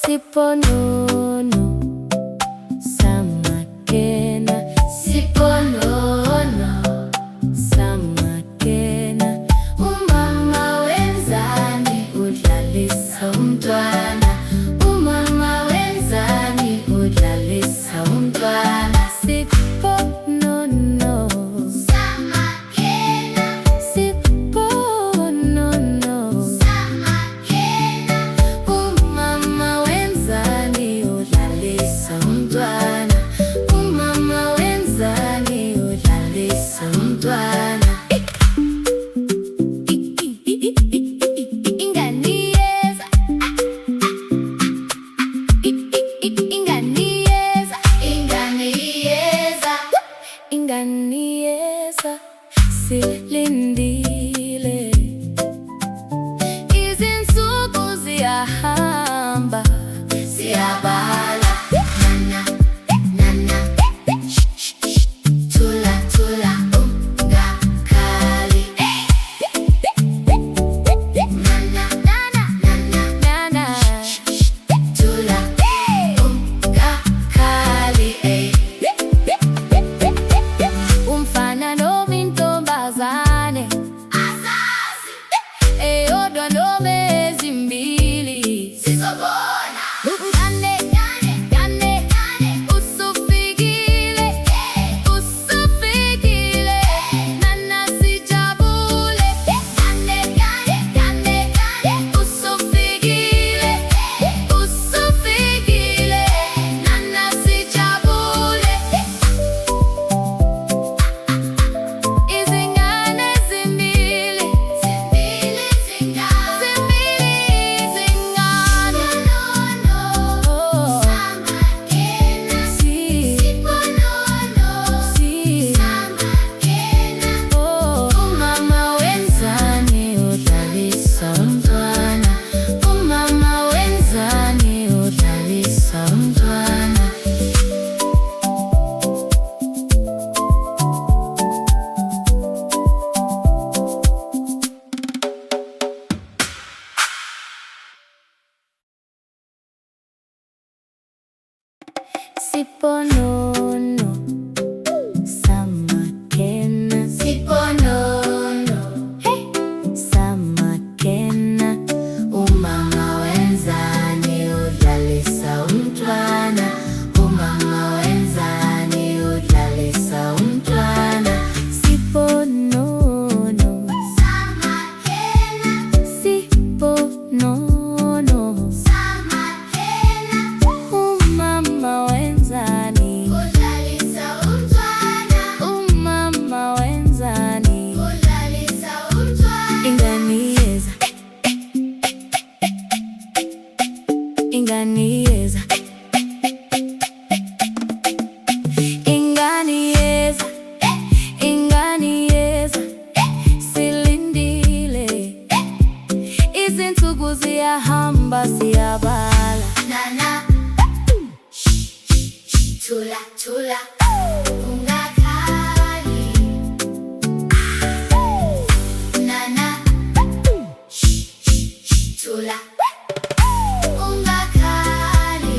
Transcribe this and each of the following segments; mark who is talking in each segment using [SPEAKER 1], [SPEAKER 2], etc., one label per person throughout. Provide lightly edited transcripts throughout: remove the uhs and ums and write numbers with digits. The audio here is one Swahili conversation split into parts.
[SPEAKER 1] Siponono samakena, siponono samakena. Umama wenzani udlalisa umntwana, umama wenzani udlalisa umntwana. Siponono samakena, siponono samakena. Umama wenzani udlalisa umntwana, umama wenzani udlalisa umntwana. Inganiyeza, inganiyeza, inganiyeza, inganiyeza. Silindile izinsuku ziyahamba, siyabala. Nana, nana, thula, thula, ungakhali. Nana, nana, nana, nana, thula, ungakhali. Umfana noma intombazane asazi, eyodwa noma ezimbili sizobona. Gane, gane, gane, gane, usufikile, usufikile. Nana sijabule. Gane, gane, gane, gane, usufikile, usufikile. Nana sijabule. Izingane zimbili, zimbili zingane, zimbili zingane. Samakena, siponono samakena. Umama wenzani udlalisa umntwana, umama wenzani udlalisa umntwana. Siponono samakena, siponono samakena. Umama wenzani udlalisa umntwana, umama wenzani udlalisa umntwana. Siponono samakena, siponono samakena. Umama wenzani udlalisa umntwana, umama wenzani udlalisa umntwana. Inganiyeza, inganiyeza, inganiyeza, inganiyeza. Silindile izinsuku ziyahamba, siyabala. Nana, thula, thula, ungakhali. Nana, thula, ungakhali.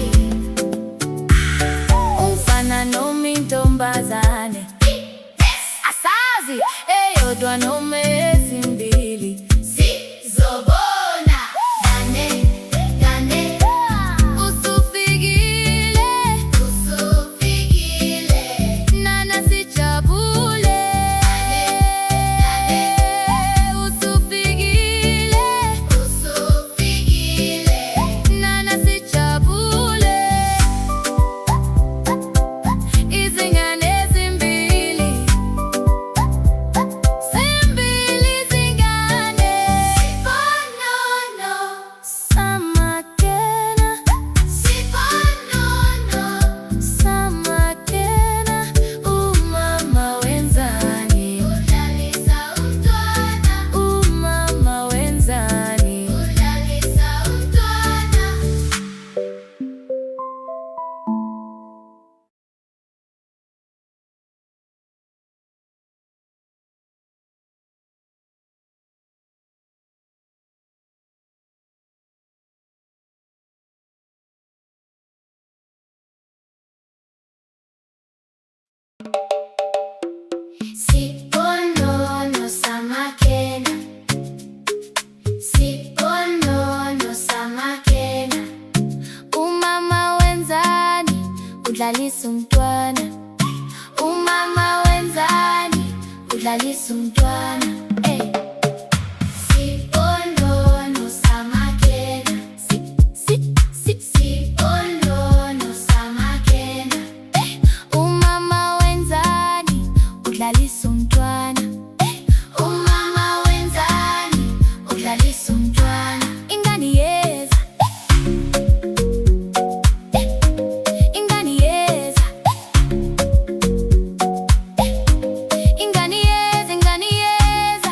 [SPEAKER 1] udlalisa umntwana. Umama wenzani, udlalisa umntwana. Siponono samakena, siponono samakena. Umama wenzani, udlalisa umntwana. Umama wenzani, udlalisa umntwana. Ingane yeza, ingane yeza, ingane yeza, ingane yeza.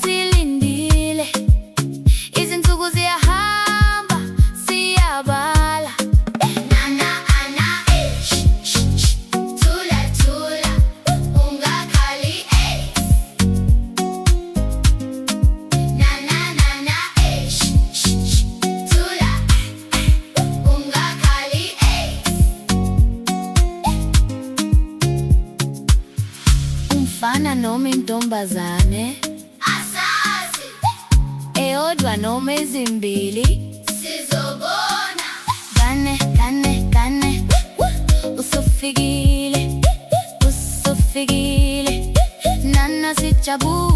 [SPEAKER 1] Silindile, izinsuku ziyahamba, siyabala. Nana ana thula thula, ungakhali Nana thula, ungakhali Umfana noma intombazane, asazi. Eyodwa noma ezimbili, sizobona. Gane, gane, gane, usufikile, usufikile. Nana sijabule.